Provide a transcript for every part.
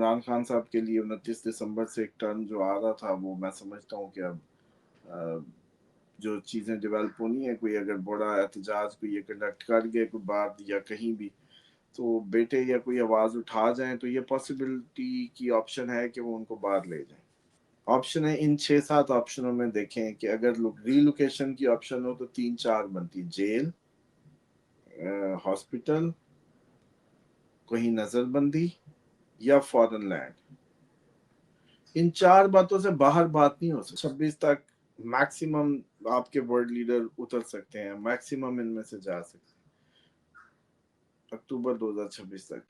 इमरान खान साहब के लिए 29 दिसंबर से एक टर्न जो आ रहा था, वो मैं समझता हूँ कि अब जो चीज़ें डेवलप होनी है, कोई अगर बड़ा एहतजाज कोई ये कंडक्ट कर गए कोई बात या कहीं भी, तो बेटे या कोई आवाज़ उठा जाए तो ये पॉसिबिलिटी की ऑप्शन है कि वो उनको बाहर ले जाएं। ऑप्शन है इन 6-7 ऑप्शनों में, देखें कि अगर रीलोकेशन की ऑप्शन हो तो 3-4 बनती: जेल, हॉस्पिटल, कहीं नजरबंदी या फॉरेन लैंड। इन 4 बातों से बाहर बात नहीं हो सकती। 26 तक मैक्सिमम आपके वर्ल्ड लीडर उतर सकते हैं, मैक्सिमम इनमें से जा सकते हैं अक्टूबर 2026 तक।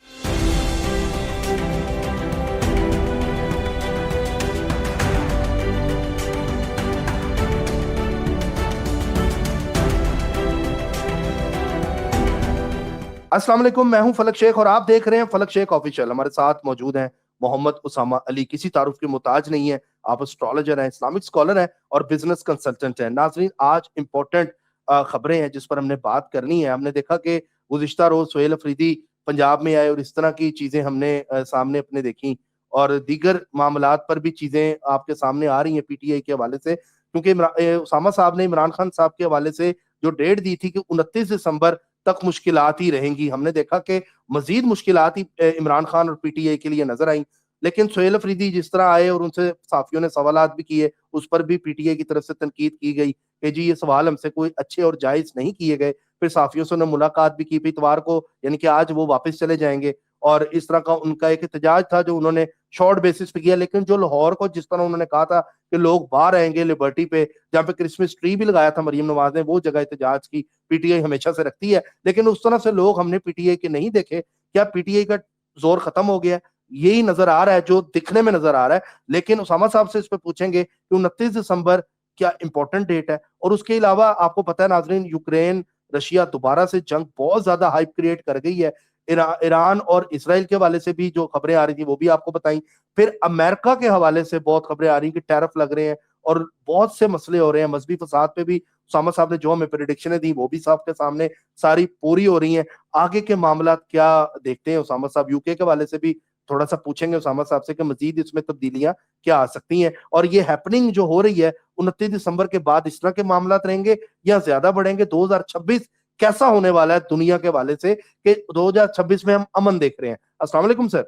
अस्सलाम वालेकुम, मैं हूं फलक शेख और आप देख रहे हैं फलक शेख ऑफिशियल। हमारे साथ मौजूद हैं मोहम्मद उसामा अली, किसी तारुफ के मुताज नहीं है। आप एस्ट्रोलॉजर हैं, इस्लामिक स्कॉलर हैं और बिजनेस कंसल्टेंट हैं। नाजरीन, आज इंपॉर्टेंट खबरें हैं जिस पर हमने बात करनी है। हमने देखा कि गुज़िश्ता रोज सुहेल अफरीदी पंजाब में आए और इस तरह की चीजें हमने सामने अपने देखी और दीगर मामलात पर भी चीजें आपके सामने आ रही हैं पीटीआई के हवाले से, क्योंकि उसामा साहब ने इमरान खान साहब के हवाले से जो डेट दी थी कि 29 दिसंबर तक मुश्किलात ही रहेंगी, हमने देखा कि मजीद मुश्किलात ही इमरान खान और पीटीआई के लिए नजर आई। लेकिन सुहेल अफरीदी जिस तरह आए और उनसे साफियों ने सवालात भी किए, उस पर भी पीटीआई की तरफ से तनकीद की गई कि जी ये सवाल हमसे कोई अच्छे और जायज नहीं किए गए। फिर साफियों से उन्होंने मुलाकात भी की, फिर इतवार को यानी कि आज वो वापस चले जाएंगे और इस तरह का उनका एक एहतजाज था जो उन्होंने शॉर्ट बेसिस पे किया। लेकिन जो लाहौर को जिस तरह उन्होंने कहा था कि लोग बाहर आएंगे लिबर्टी पे, जहाँ पे क्रिसमस ट्री भी लगाया था मरियम नवाज ने, वो जगह एहतजाज की पीटीआई हमेशा से रखती है। लेकिन उस तरह से लोग हमने पीटीआई के नहीं देखे। क्या पीटीआई का जोर खत्म हो गया है? यही नजर आ रहा है, जो दिखने में नजर आ रहा है। लेकिन उसामा साहब से इस पे पूछेंगे कि 29 दिसंबर क्या इंपॉर्टेंट डेट है। और उसके अलावा आपको पता है नाजरीन, यूक्रेन रशिया दोबारा से जंग बहुत ज्यादा हाइप क्रिएट कर गई है। ईरान और इसराइल के हवाले से भी जो खबरें आ रही थी वो भी आपको बताई। फिर अमेरिका के हवाले से बहुत खबरें आ रही कि टैरिफ लग रहे हैं और बहुत से मसले हो रहे हैं। मजहबी फसाद पे भी उसामा साहब ने जो हमें प्रेडिक्शनें दी वो भी साहब के सामने सारी पूरी हो रही हैं। आगे के मामला क्या देखते हैं उसामा साहब? यूके के हवाले से भी थोड़ा सा पूछेंगे उसामा साहब से कि मजीद इसमें तब्दीलियां क्या आ सकती हैं और ये हैपनिंग जो हो रही है 29 दिसंबर के बाद इस तरह के मामला रहेंगे या ज्यादा बढ़ेंगे? 2026 कैसा होने वाला है दुनिया के हवाले से कि 2026 में हम अमन देख रहे हैं? अस्सलाम वालेकुम सर।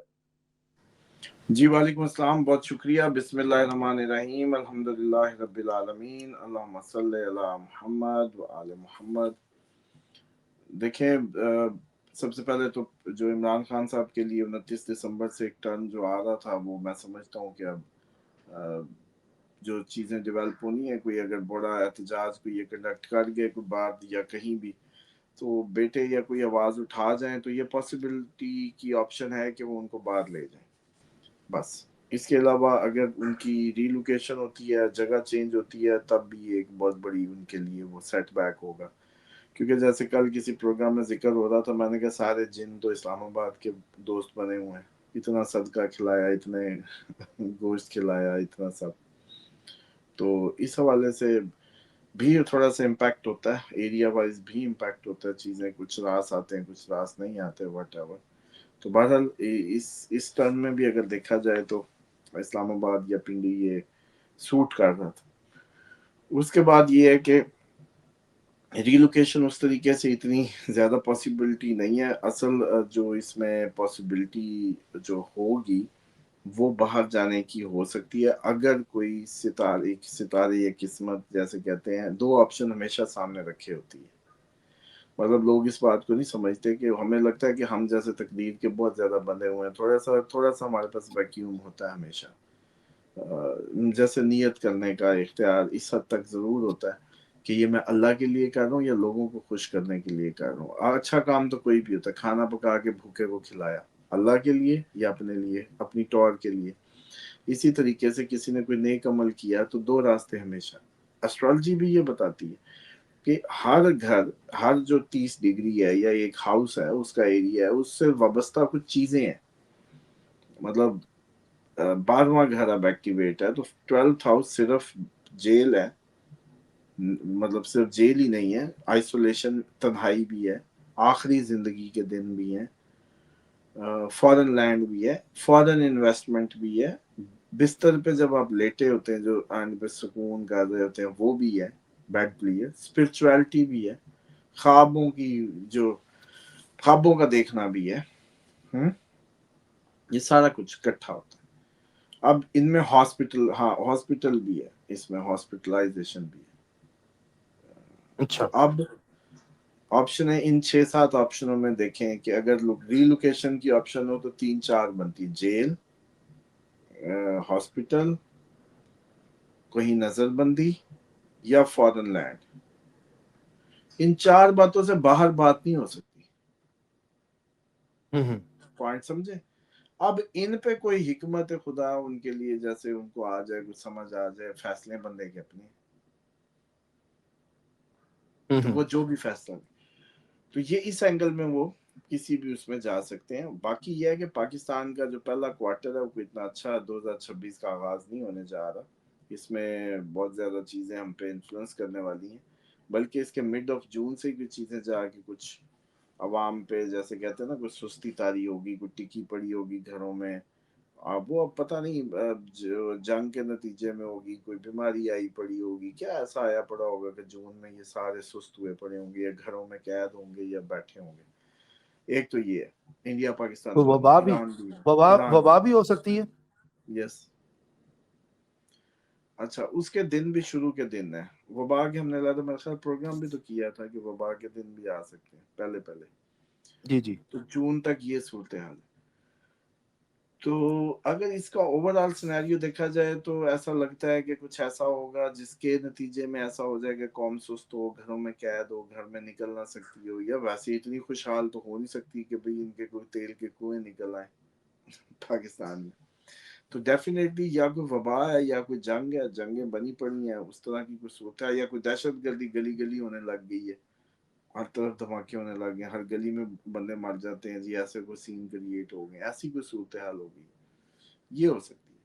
जी वालेकुम अस्सलाम, बहुत शुक्रिया। बिस्मिल्लाहिर्रहमानिर्रहीम, अल्हम्दुलिल्लाहि रब्बिल आलमीन, अल्लाहुम्मा सल्ली अला मुहम्मद व आले मुहम्मद। देखें, सबसे पहले तो जो इमरान खान साहब के लिए 29 दिसंबर से एक टर्न जो आ रहा था, वो मैं समझता हूँ कि अब जो चीज़ें डेवलप होनी है, कोई अगर बड़ा एहतजाज कोई ये कंडक्ट कर गए कोई बात या कहीं भी, तो बेटे या कोई आवाज़ उठा जाए तो ये पॉसिबिलिटी की ऑप्शन है कि वो उनको बाहर ले जाएं, बस। इसके अलावा अगर उनकी रीलोकेशन होती है, जगह चेंज होती है, तब भी एक बहुत बड़ी उनके लिए वो सेटबैक होगा। क्योंकि जैसे कल किसी प्रोग्राम में जिक्र हो रहा था, मैंने कहा सारे जिन तो इस्लामाबाद के दोस्त बने हुए हैं, इतना सदका खिलाया, इतने गोश्त खिलाया, इतना सब। तो इस हवाले से भी थोड़ा सा इम्पैक्ट होता है, एरिया वाइज भी इम्पैक्ट होता है। चीज़ें कुछ रास आते हैं, कुछ रास नहीं आते, वट एवर। तो बहरहाल इस टर्म में भी अगर देखा जाए तो इस्लामाबाद या पिंडी ये सूट कर रहा था। उसके बाद ये है कि रीलोकेशन उस तरीके से इतनी ज़्यादा पॉसिबिलिटी नहीं है। असल जो इसमें पॉसिबिलिटी जो होगी वो बाहर जाने की हो सकती है, अगर कोई सितारे या किस्मत जैसे कहते हैं, दो ऑप्शन हमेशा सामने रखे होती है। मतलब लोग इस बात को नहीं समझते कि हमें लगता है कि हम जैसे तकदीर के बहुत ज़्यादा बंधे हुए हैं, थोड़ा सा हमारे पास वैक्यूम होता है हमेशा। जैसे नियत करने का इख्तियार इस हद तक ज़रूर होता है कि ये मैं अल्लाह के लिए कर रहा हूँ या लोगों को खुश करने के लिए कर रहा हूँ। अच्छा काम तो कोई भी होता है, खाना पका के भूखे को खिलाया, अल्लाह के लिए या अपने लिए, अपनी टौर के लिए। इसी तरीके से किसी ने कोई नेक अमल किया तो दो रास्ते हमेशा। एस्ट्रोलॉजी भी ये बताती है कि हर घर, हर जो 30 डिग्री है या एक हाउस है, उसका एरिया है, उससे वाबस्ता कुछ चीज़ें हैं। मतलब 12वां घर अब एक्टिवेट है तो 12th हाउस सिर्फ जेल है, मतलब सिर्फ जेल ही नहीं है, आइसोलेशन, तन्हाई भी है, आखिरी जिंदगी के दिन भी हैं, फॉरेन लैंड भी है, फॉरेन इन्वेस्टमेंट भी है, बिस्तर पे जब आप लेटे होते हैं जो आने पे सुकून कर रहे होते हैं वो भी है, बेड भी है, स्पिरिचुअलिटी भी है, ख्वाबों की जो ख्वाबों का देखना भी है, ये सारा कुछ इकट्ठा होता है। अब इनमें हॉस्पिटल, हाँ हॉस्पिटल भी है, इसमें हॉस्पिटलाइजेशन भी है। तो अच्छा अब ऑप्शन है, इन 6-7 ऑप्शनों में देखें कि अगर रीलोकेशन की ऑप्शन हो तो 3-4 बनती, जेल, हॉस्पिटल, कहीं नजरबंदी या फॉरेन लैंड। इन 4 बातों से बाहर बात नहीं हो सकती। पॉइंट समझे? अब इन पे कोई हिकमत खुदा उनके लिए जैसे उनको आ जाए, कुछ समझ आ जाए, फैसले बंदे के अपने, तो वो जो भी फैसला, तो ये इस एंगल में वो किसी भी उसमें जा सकते हैं। बाकी ये है कि पाकिस्तान का जो पहला क्वार्टर है वो इतना अच्छा 2026 का आगाज नहीं होने जा रहा। इसमें बहुत ज्यादा चीजें हम पे इन्फ्लुएंस करने वाली हैं, बल्कि इसके मिड ऑफ जून से कुछ चीजें जाके कुछ अवाम पे, जैसे कहते हैं ना, कुछ सुस्ती तारी होगी, कुछ टिकी पड़ी होगी घरों में। अब वो अब पता नहीं जो जंग के नतीजे में होगी, कोई बीमारी आई पड़ी होगी, क्या ऐसा आया पड़ा होगा कि जून में ये सारे सुस्त हुए पड़े होंगे या घरों में कैद होंगे या बैठे होंगे। एक तो ये है, इंडिया पाकिस्तान तो दोनों, वबा भी, ईरान भी, वबा ईरान वबा भी हो सकती है। भी, यस। अच्छा, उसके दिन भी शुरू के दिन है वबा के, हमने लगा मेरे ख्याल प्रोग्राम भी तो किया था कि वबा के दिन भी आ सकते हैं पहले पहले। जी जी। तो जून तक ये सूरत हाल है। तो अगर इसका ओवरऑल सिनेरियो देखा जाए तो ऐसा लगता है कि कुछ ऐसा होगा जिसके नतीजे में ऐसा हो जाएगा, कौम सुस्त हो, घरों में कैद हो, घर में निकल ना सकती हो, या वैसे इतनी खुशहाल तो हो नहीं सकती कि भाई इनके कोई तेल के कुएं निकल आए पाकिस्तान में। तो डेफिनेटली या कोई वबा है या कोई जंग है, जंगें बनी पड़ी हैं, उस तरह की कुछ होता है, या कोई दहशत गर्दी गली गली होने लग गई है, हर तरफ धमाके होने लग गए, हर गली में बंदे मर जाते हैं जी, ऐसे कोई सीन क्रिएट हो गए, ऐसी कोई सूरत हाल हो गई, ये हो सकती है।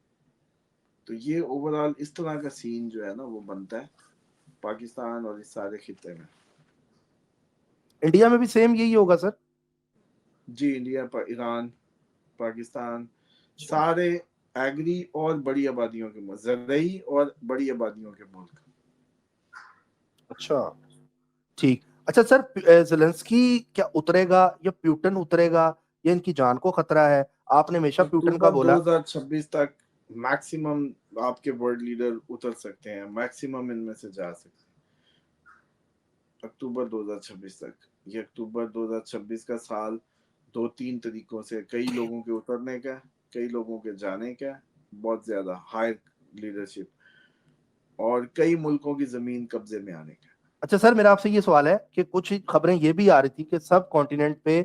तो ये ओवरऑल इस तरह का सीन जो है ना वो बनता है पाकिस्तान और इस सारे खिते में। इंडिया में भी सेम यही होगा सर। जी, इंडिया ईरान, पाकिस्तान, अच्छा सारे एग्री और बड़ी आबादियों के मुल्क, ज़रई और बड़ी आबादियों के मुल्क। अच्छा ठीक। अच्छा सर, जेलेंस्की क्या उतरेगा या प्यूटन उतरेगा, या इनकी जान को खतरा है? आपने हमेशा प्यूटन का अक्टूबर बोला। 2026 तक मैक्सिमम आपके वर्ल्ड लीडर उतर सकते हैं, मैक्सिमम इनमें से जा सकते हैं अक्टूबर 2026 तक। ये अक्टूबर 2026 का साल 2-3 तरीकों से, कई लोगों के उतरने का, कई लोगों के जाने का, बहुत ज्यादा हाई लीडरशिप, और कई मुल्कों की जमीन कब्जे में आने का। अच्छा सर, मेरा आपसे ये सवाल है कि कुछ खबरें ये भी आ रही थी कि सब कॉन्टिनेंट पे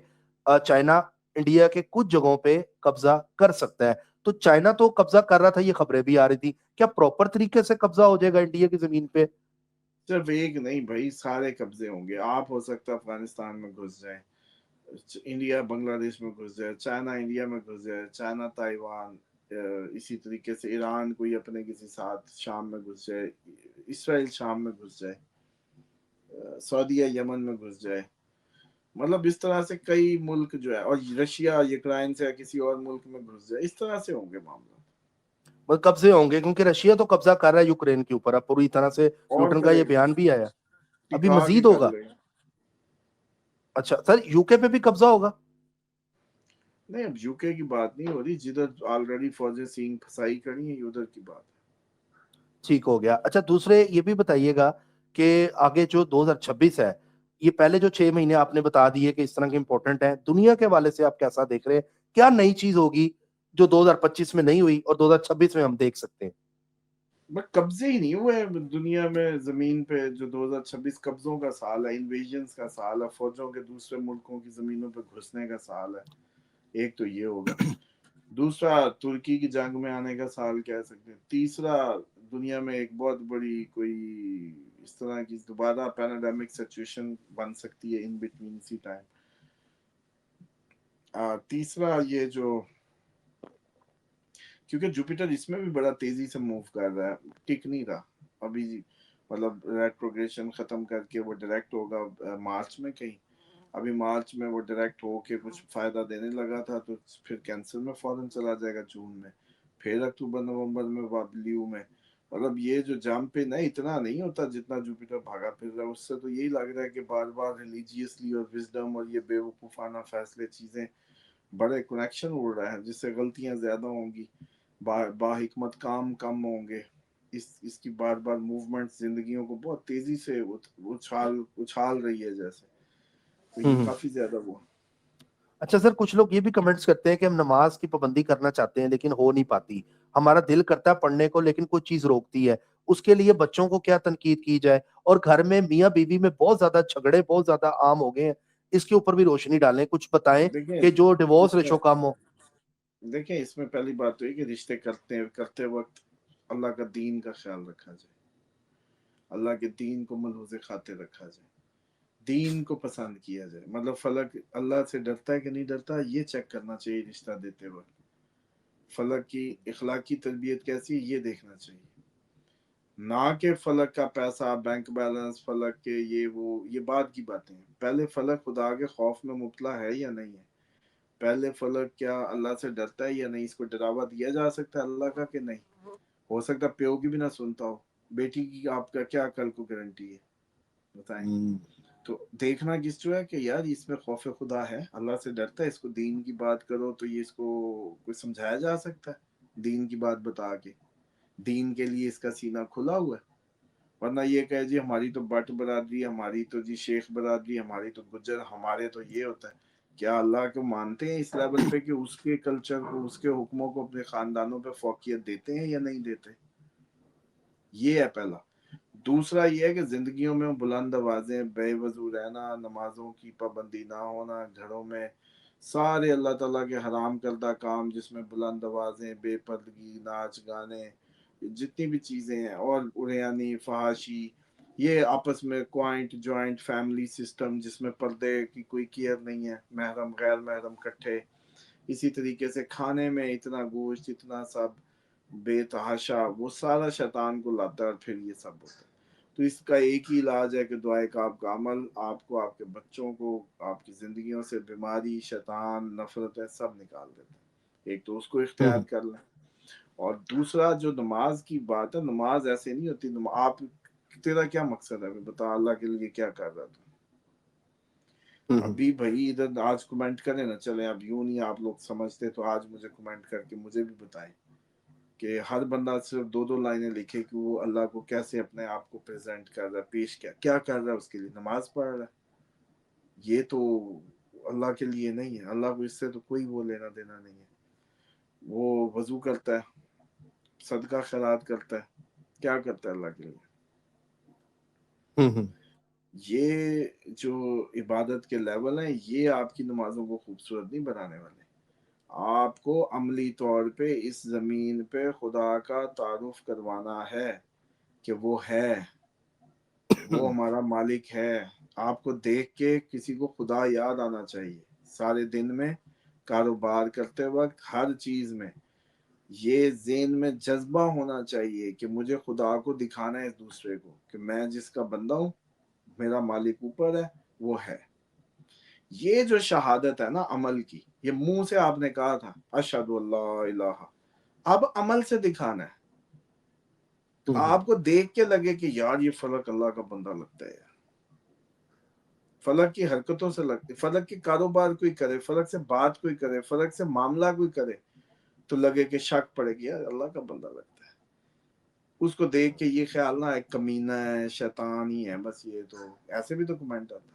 चाइना इंडिया के कुछ जगहों पे कब्जा कर सकता है। तो चाइना तो कब्जा कर रहा था, ये खबरें भी आ रही थी, क्या प्रॉपर तरीके से कब्जा हो जाएगा इंडिया की जमीन पे? सिर्फ एक नहीं भाई, सारे कब्जे होंगे। आप हो सकता है अफगानिस्तान में घुस जाए, इंडिया बांग्लादेश में घुस जाए, चाइना इंडिया में घुस जाए, चाइना ताइवान, इसी तरीके से ईरान कोई अपने किसी साथ शाम में घुस जाए, इसराइल शाम में घुस जाए, सऊदीया यमन में घुस जाए, मतलब इस तरह से कई मुल्क जो है, और रशिया यूक्रेन से किसी और मुल्क में घुस जाए, इस तरह से होंगे मामला। मतलब कब्जे होंगे, क्योंकि रशिया तो कब्जा कर रहा है यूक्रेन के ऊपर अब पूरी तरह से, और प्यूटन का ये करेगा, बयान भी आया। अभी टिका के मजीद कर होगा? लेगा। अच्छा सर, यूके पे भी कब्जा होगा? नहीं, अब यूके की बात नहीं हो रही, जिधर ऑलरेडी फौजें सींग फसाई करी हैं उधर की बात ठीक हो गया। अच्छा, दूसरे ये भी बताइएगा कि आगे जो 2026 है, ये पहले जो 6 महीने आपने बता दिए कि इस तरह के इंपॉर्टेंट है, दुनिया के हवाले से आप कैसा देख रहे हैं? क्या नई चीज होगी जो 2025 में नहीं हुई और 2026 में हम देख सकते हैं? है। बट कब्जे ही नहीं हुए दुनिया में जमीन पे। जो 2026 कब्जों का साल है, इन्वेजन्स का साल है, फौजों के दूसरे मुल्कों की जमीनों पे घुसने का साल है। एक तो ये होगा, दूसरा तुर्की की जंग में आने का साल कह सकते हैं, तीसरा दुनिया में एक बहुत बड़ी कोई इस तरह की दोबारा पैराडामिक सिचुएशन बन सकती है इन बिटवीन इसी टाइम। तीसरा ये जो, क्योंकि जुपिटर इसमें भी बड़ा तेजी से मूव कर रहा है, टिक नहीं रहा अभी, मतलब रेट्रोग्रेशन खत्म करके वो डायरेक्ट होगा मार्च में कहीं, ابھی مارچ میں وہ ڈائریکٹ ہو کے کچھ فائدہ دینے لگا تھا تو پھر کینسل میں فوراً چلا جائے گا جون میں، پھر اکتوبر نومبر میں لیو میں. مطلب یہ جو جمپ ہے نا اتنا نہیں ہوتا جتنا جوپیٹر بھاگا پھر رہا ہے. اس سے تو یہی لگ رہا ہے کہ بار بار ریلیجیسلی اور وزڈم اور یہ بے وقوفانہ فیصلے چیزیں بڑے کنیکشن اڑ رہا ہے جس سے غلطیاں زیادہ ہوں گی، با حکمت کام کم ہوں گے. اس کی بار بار موومنٹ زندگیوں کو بہت تیزی سے اچھال رہی ہے جیسے، تو یہ کافی زیادہ وہ. اچھا سر، کچھ لوگ یہ بھی کمنٹس کرتے ہیں کہ ہم نماز کی پابندی کرنا چاہتے ہیں لیکن ہو نہیں پاتی، ہمارا دل کرتا ہے پڑھنے کو لیکن کوئی چیز روکتی ہے، اس کے لیے بچوں کو کیا تنقید کی جائے؟ اور گھر میں میاں بیوی میں بہت زیادہ جھگڑے بہت زیادہ عام ہو گئے ہیں، اس کے اوپر بھی روشنی ڈالیں، کچھ بتائیں دیکھیں کہ جو ڈیورس اس میں ریشو کم ہو. دیکھیں اس میں پہلی بات تو یہ کہ رشتے کرتے وقت اللہ کا دین کا خیال رکھا جائے، اللہ کے دین کو ملحوظ خاطر رکھا جائے، دین کو پسند کیا جائے. مطلب فلک اللہ سے ڈرتا ہے کہ نہیں ڈرتا یہ چیک کرنا چاہیے رشتہ دیتے وقت. فلک کی اخلاقی تربیت کیسی ہے یہ دیکھنا چاہیے، نہ کہ فلک کا پیسہ، بینک بیلنس، فلک کے یہ بعد کی باتیں ہیں. پہلے فلک خدا کے خوف میں مبتلا ہے یا نہیں ہے، پہلے فلک کیا اللہ سے ڈرتا ہے یا نہیں، اس کو ڈراوا دیا جا سکتا ہے اللہ کا کہ نہیں. ہو سکتا پیو کی بھی نہ سنتا ہو، بیٹی کی آپ کا کیا کل کو گارنٹی ہے بتائیں. تو دیکھنا کس جو ہے کہ یار اس میں خوف خدا ہے، اللہ سے ڈرتا ہے، اس کو دین کی بات کرو تو یہ اس کو کوئی سمجھایا جا سکتا ہے دین کی بات بتا کے، دین کے لیے اس کا سینہ کھلا ہوا ہے. ورنہ یہ کہے جی ہماری تو بٹ برادری، ہماری تو جی شیخ برادری، ہماری تو گجر، ہمارے تو یہ ہوتا ہے. کیا اللہ کو مانتے ہیں اس لیول پہ کہ اس کے کلچر کو، اس کے حکموں کو اپنے خاندانوں پہ فوقیت دیتے ہیں یا نہیں دیتے؟ یہ ہے پہلا. دوسرا یہ ہے کہ زندگیوں میں بلند آوازیں، بے وضو رہنا، نمازوں کی پابندی نہ ہونا، گھروں میں سارے اللہ تعالیٰ کے حرام کردہ کام جس میں بلند آوازیں، بے پردگی، ناچ گانے، جتنی بھی چیزیں ہیں، اور اریانی، فحاشی، یہ آپس میں کوائنٹ جوائنٹ فیملی سسٹم جس میں پردے کی کوئی کیئر نہیں ہے، محرم غیر محرم کٹھے. اسی طریقے سے کھانے میں اتنا گوشت، اتنا سب بے تحاشا، وہ سارا شیطان کو لاتا ہے اور پھر یہ سب ہوتا ہے. تو اس کا ایک ہی علاج ہے کہ دعائے کا آپ کا عمل آپ کو، آپ کے بچوں کو، آپ کی زندگیوں سے بیماری، شیطان، نفرتیں سب نکال دیتے ہیں. ایک تو اس کو اختیار کر لیں. اور دوسرا جو نماز کی بات ہے، نماز ایسے نہیں ہوتی. آپ تیرا کیا مقصد ہے بتا، اللہ کے لیے کیا کر رہا تھا؟ ابھی بھائی ادھر آج کمنٹ کریں نا، چلیں اب یوں نہیں آپ لوگ سمجھتے تو آج مجھے کمنٹ کر کے مجھے بھی بتائیں کہ ہر بندہ صرف 2 لائنیں لکھے کہ وہ اللہ کو کیسے اپنے آپ کو پریزنٹ کر رہا ہے، پیش کیا کر رہا ہے، اس کے لیے نماز پڑھ رہا ہے. یہ تو اللہ کے لیے نہیں ہے، اللہ کو اس سے تو کوئی وہ لینا دینا نہیں ہے. وہ وضو کرتا ہے، صدقہ خیرات کرتا ہے، کیا کرتا ہے اللہ کے لیے. یہ جو عبادت کے لیول ہیں یہ آپ کی نمازوں کو خوبصورت نہیں بنانے والے. آپ کو عملی طور پہ اس زمین پہ خدا کا تعارف کروانا ہے کہ وہ ہے، وہ ہمارا مالک ہے. آپ کو دیکھ کے کسی کو خدا یاد آنا چاہیے سارے دن میں، کاروبار کرتے وقت، ہر چیز میں. یہ ذہن میں جذبہ ہونا چاہیے کہ مجھے خدا کو دکھانا ہے اس دوسرے کو کہ میں جس کا بندہ ہوں، میرا مالک اوپر ہے، وہ ہے. یہ جو شہادت ہے نا عمل کی، یہ منہ سے آپ نے کہا تھا اشہد اللہ الہ، اب عمل سے دکھانا ہے. آپ کو دیکھ کے لگے کہ یار یہ فلک اللہ کا بندہ لگتا ہے، فلک کی حرکتوں سے لگتے، فلک کے کاروبار کوئی کرے، فلک سے بات کوئی کرے، فلک سے معاملہ کوئی کرے تو لگے کہ شک پڑے گی یار اللہ کا بندہ لگتا ہے. اس کو دیکھ کے یہ خیال نہ ایک کمینہ ہے، شیطان ہی ہے بس. یہ تو ایسے بھی تو کمنٹ آتے ہیں.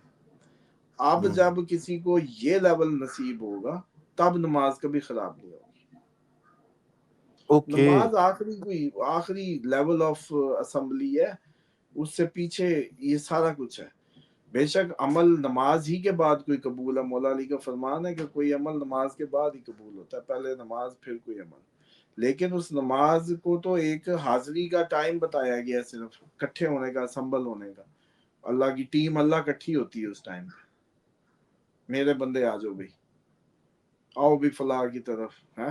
اب جب کسی کو یہ لیول نصیب ہوگا تب نماز کبھی خراب نہیں ہوگی. نماز آخری لیول آف اسمبلی ہے، اس سے پیچھے یہ سارا کچھ ہے. بے شک عمل نماز ہی کے بعد کوئی قبول ہے. مولا علی کا فرمان ہے کہ کوئی عمل نماز کے بعد ہی قبول ہوتا ہے، پہلے نماز پھر کوئی عمل. لیکن اس نماز کو تو ایک حاضری کا ٹائم بتایا گیا، صرف کٹھے ہونے کا، سنبل ہونے کا. اللہ کی ٹیم اللہ کٹھی ہوتی ہے اس ٹائم پہ. میرے بندے آ جاؤ بھائی، آؤ بھی فلاح کی طرف ہے.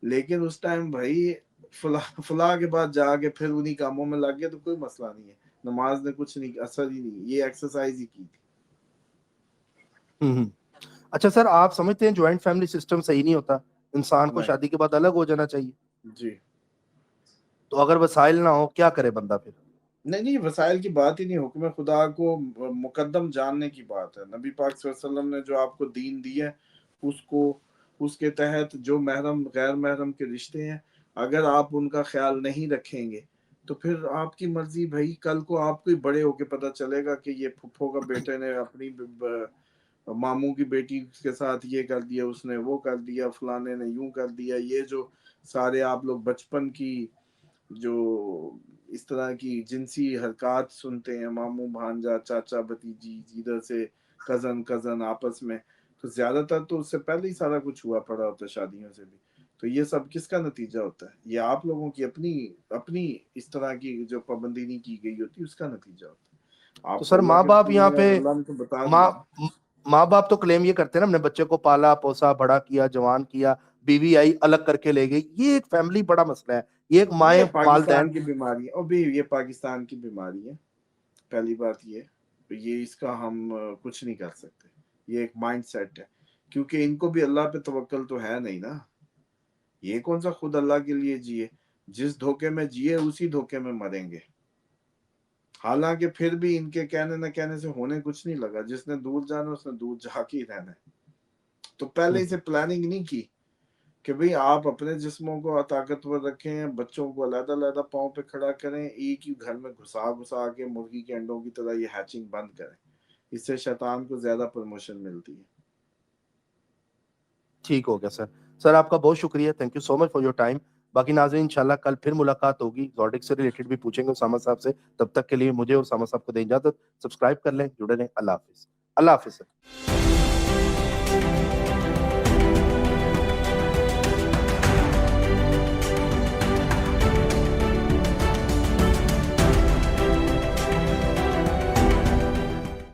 لیکن اس ٹائم بھائی فلاح کے بعد جا کے پھر انہی کاموں میں لگ گئے تو کوئی مسئلہ نہیں ہے. نماز نے کچھ نہیں، اثر ہی نہیں، یہ ایکسرسائز ہی کی تھی. अच्छा सर, आप समझते हैं ज्वाइंट फैमिली सिस्टम सही नहीं होता, इंसान को नहीं शादी के बाद अलग हो जाना चाहिए? जी, तो अगर वसाइल ना हो क्या करे बंदा फिर? नहीं वसाइल की बात ही नहीं, हुक्म खुदा को मुकद्दम जानने की बात है। नबी पाक सल्लल्लाहु अलैहि वसल्लम ने जो आपको दीन दी है उसको, उसके तहत जो महरम गैर महरम के रिश्ते हैं, अगर आप उनका ख्याल नहीं रखेंगे तो फिर आपकी मर्जी भाई। कल को आपको ही बड़े होके पता चलेगा कि ये फुफ्फो का बेटे ने अपनी मामू की बेटी के साथ ये कर दिया, उसने वो कर दिया, फलाने ने यूं कर दिया। ये जो सारे आप लोग बचपन की जो इस तरह की जिनसी हरकत सुनते हैं, मामू भांजा चाचा भतीजी, इधर से कजन कजन आपस में, तो ज्यादातर तो उससे पहले ही सारा कुछ हुआ पड़ा होता है, शादियों से भी। तो ये सब किसका नतीजा होता है? ये आप लोगों की अपनी अपनी इस तरह की जो पाबंदी नहीं की गई होती उसका नतीजा होता है। तो आपको सर अल्लाह माँ के बाप रसूल यहाँ ने पे, और अल्लाह ने तो बता माँ दिया ना। माँ बाप तो क्लेम ये करते हैं ना, हमने बच्चे को पाला पोसा बड़ा किया जवान किया, बीवी आई अलग करके ले गई, ये एक फैमिली बड़ा मसला है, ये एक ये माए पाकिस्तान वालदैन। की बीमारी है, और भी ये पाकिस्तान की बीमारी है। पहली बात ये इसका हम कुछ नहीं कर सकते। ये एक माइंड सेट है, क्योंकि इनको भी अल्लाह पे तवक्कल तो है नहीं ना। ये कौन सा खुद अल्लाह के लिए जिए? जिस धोखे में जिए उसी धोखे में मरेंगे। हालांकि फिर भी इनके कहने न कहने से होने कुछ नहीं लगा। जिसने दूर जाना उसने दूर जाके ही रहना है। तो पहले इसे प्लानिंग नहीं की कि भाई आप अपने जिस्मों को ताकतवर रखें, बच्चों को अलग अलग पाँव पे खड़ा करें, एक ही घर में घुसा घुसा के मुर्गी के अंडों की तरह ये हैचिंग बंद करें। इससे शैतान को ज्यादा प्रमोशन मिलती है। ठीक हो गया सर। सर आपका बहुत शुक्रिया, thank you so much for your time. बाकी नाज़रीन इंशाल्लाह कल फिर मुलाकात होगी, ज़ोडिक से रिलेटेड भी पूछेंगे उसामा साहब से। तब तक के लिए मुझे और उसामा साहब को दें इजाजत। सब्सक्राइब कर लें, जुड़े रहें। अल्लाह हाफिज। अल्लाह हाफिज सर।